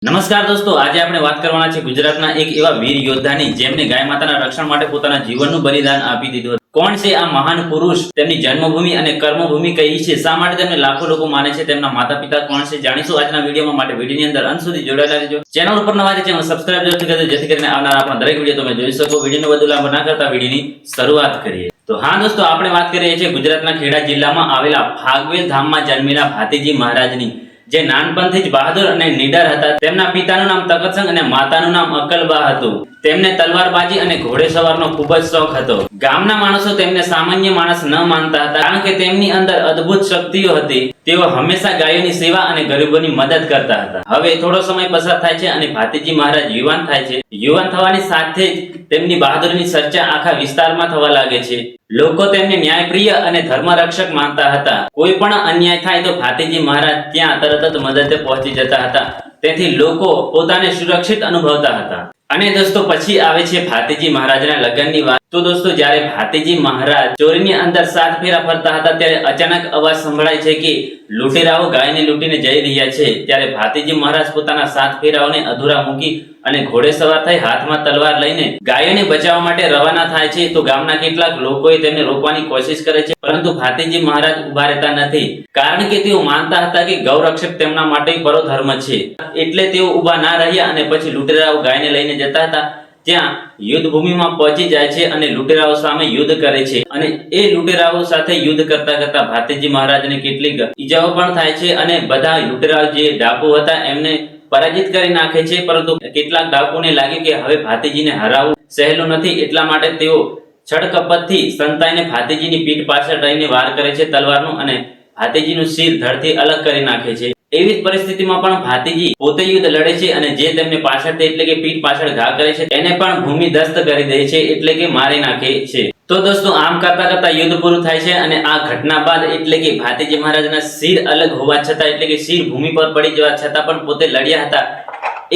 નમસ્કાર દોસ્તો, આજે આપણે વાત કરવાના છે ગુજરાતના એક એવા વીર યોદ્ધાની જેમને ગાય માતાના રક્ષણ માટે પોતાના જીવનનું બલિદાન આપી દીધું. કોણ છે આ મહાન પુરુષ? તેમની જન્મભૂમિ અને કર્મભૂમિ કઈ છે? શા માટે તેમને લાખો લોકો માને છે? તેમના માતા પિતા કોણ છે? જાણીશું આજના વિડીયોમાં. માટે વિડીયોની અંદર અંત સુધી જોડાયેલા રહેજો. ચેનલ ઉપર નવા છે, ચેનલ સબસ્ક્રાઇબ જરૂરથી કરજો જેથી કરીને આવનારા આપણા દરેક વિડીયો તમે જોઈ શકો. વિડીયોને વધુ લાંબો ના કરતા વિડીયોની શરૂઆત કરીએ. તો હા દોસ્તો, આપણે વાત કરીએ છીએ ગુજરાતના ખેડા જિલ્લામાં આવેલા ફાગવેલ ધામમાં જન્મેલા ભાતીજી મહારાજની, જે નાનપણથી જ બહાદુર અને નીડર હતા. તેમના પિતાનું નામ તકતસંગ અને માતાનું નામ અક્કલબા હતું. તેમને તલવારબાજી અને ઘોડેસવારનો ખૂબ જ શોખ હતો. ગામના માણસો તેમને સામાન્ય માણસ ન માનતા હતા, કારણ કે તેમની અંદર અદ્ભુત શક્તિઓ હતી. તેઓ હંમેશા ગાયોની સેવા અને ગરીબોની મદદ કરતા હતા. હવે થોડો સમય પસાર થાય છે અને ભાતીજી મહારાજ યુવાન થાય છે. યુવાન થવાની સાથે જ તેમની બહાદુરીની ચર્ચા આખા વિસ્તારમાં થવા લાગે છે. લોકો તેમને ન્યાયપ્રિય અને ધર્મરક્ષક માનતા હતા. કોઈ પણ અન્યાય થાય તો ભાતીજી મહારાજ ત્યાં તરત જ મદદે પહોંચી જતા હતા. તેથી લોકો પોતાને સુરક્ષિત અનુભવતા હતા. અને દોસ્તો, પછી આવે છે ભાતીજી મહારાજના લગ્નની વાત. તો દોસ્તો, જ્યારે ભાતીજી મહારાજ ચોરીની અંદર 7 ફેરા ફરતા હતા, ત્યારે અચાનક અવાજ સંભળાય છે કે લૂંટેરાઓ ગાયને લૂંટીને જઈ રહ્યા છે. ત્યારે ભાતીજી મહારાજ પોતાના 7 ફેરાઓને અધૂરા મૂકી અને ઘોડેસવાર થઈ હાથમાં તલવાર લઈને ગાયોને બચાવવા માટે રવાના થાય છે. તો ગામના કેટલાક લોકોએ તેમને રોકવાની કોશિશ કરે છે, પરંતુ ભાતીજી મહારાજ ઉભા રહેતા નથી, કારણ કે તેઓ માનતા હતા કે ગૌરક્ષક તેમના માટે પરોધર્મ છે. એટલે તેઓ ઉભા ના રહ્યા અને પછી લૂંટેરાઓ ગાયને લઈને જતા હતા ત્યાં યુદ્ધ ભૂમિમાં પહોંચી જાય છે અને લૂંટેરાઓ સામે યુદ્ધ કરે છે. અને એ લૂંટેરાઓ સાથે યુદ્ધ કરતા કરતા ભાતીજી મહારાજને કેટલીક ઈજાઓ પણ થાય છે અને બધા લૂંટેરાઓ જે ડાકુ હતા એમને પરાજિત કરી નાખે છે. પરંતુ કેટલાક ડાકુને લાગે કે હવે ભાતીજીને હરાવવું સહેલું નથી, એટલા માટે તેઓ છડકપટથી સંતાઈને ભાતીજીની પીઠ પાછળ રહીને વાર કરે છે તલવારનું અને ભાતીજીનું શિર ધડથી અલગ કરી નાખે છે. એવી જ પરિસ્થિતિમાં પણ ભાતીજી પોતે યુદ્ધ લડે છે અને જે તેમને પાછળથી એટલે કે પીઠ પાછળ ઘા કરે છે એને પણ ભૂમિદસ્ત કરી દે છે, એટલે કે મારી નાખે છે. તો દોસ્તો, આમ કરતા કરતા યુદ્ધ પૂરું થાય છે અને આ ઘટના બાદ એટલે કે ભાતીજી મહારાજના શિર અલગ હોવા છતાં એટલે કે શિર ભૂમિ પર પડી જવા છતાં પણ પોતે લડ્યા હતા,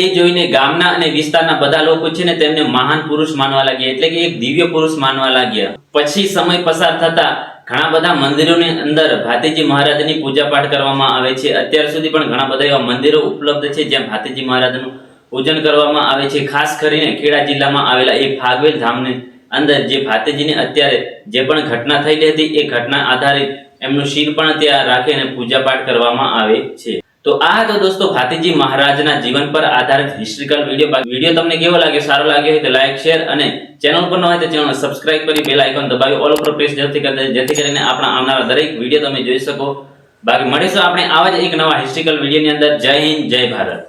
એ જોઈને ગામના અને વિસ્તારના બધા લોકો છે ને તેમને મહાન પુરુષ માનવા લાગ્યા, એટલે કે એક દિવ્ય પુરુષ માનવા લાગ્યા. પછી સમય પસાર થતા ઘણા બધા મંદિરોની અંદર ભાતીજી મહારાજની પૂજા પાઠ કરવામાં આવે છે. અત્યાર સુધી પણ ઘણા બધા એવા મંદિરો ઉપલબ્ધ છે જ્યાં ભાતીજી મહારાજનું પૂજન કરવામાં આવે છે. ખાસ કરીને ખેડા જિલ્લામાં આવેલા એક ફાગવેલ ધામની અંદર જે ભાતીજીને અત્યારે જે પણ ઘટના થયેલી હતી એ ઘટના આધારિત એમનું શિર પણ ત્યાં રાખીને પૂજા પાઠ કરવામાં આવે છે. તો આ તો દોસ્તો ભાતીજી મહારાજના જીવન પર આધારિત હિસ્ટ્રિકલ વિડીયો. વિડીયો તમને કેવો લાગ્યો? સારો લાગ્યો હોય તો લાઈક, શેર અને ચેનલ પર ન હોય તો ચેનલ સબસ્ક્રાઇબ કરી બેલ આઇકોન દબાવી ઓલ ઉપર પ્રેસ જરૂરથી કરી દેજો જેથી કરીને આપણા આવનારા દરેક વિડીયો તમે જોઈ શકો. બાકી મળીશું આપણે આવા જ એક નવા હિસ્ટ્રિકલ વિડીયોની અંદર. જય હિન્દ, જય ભારત.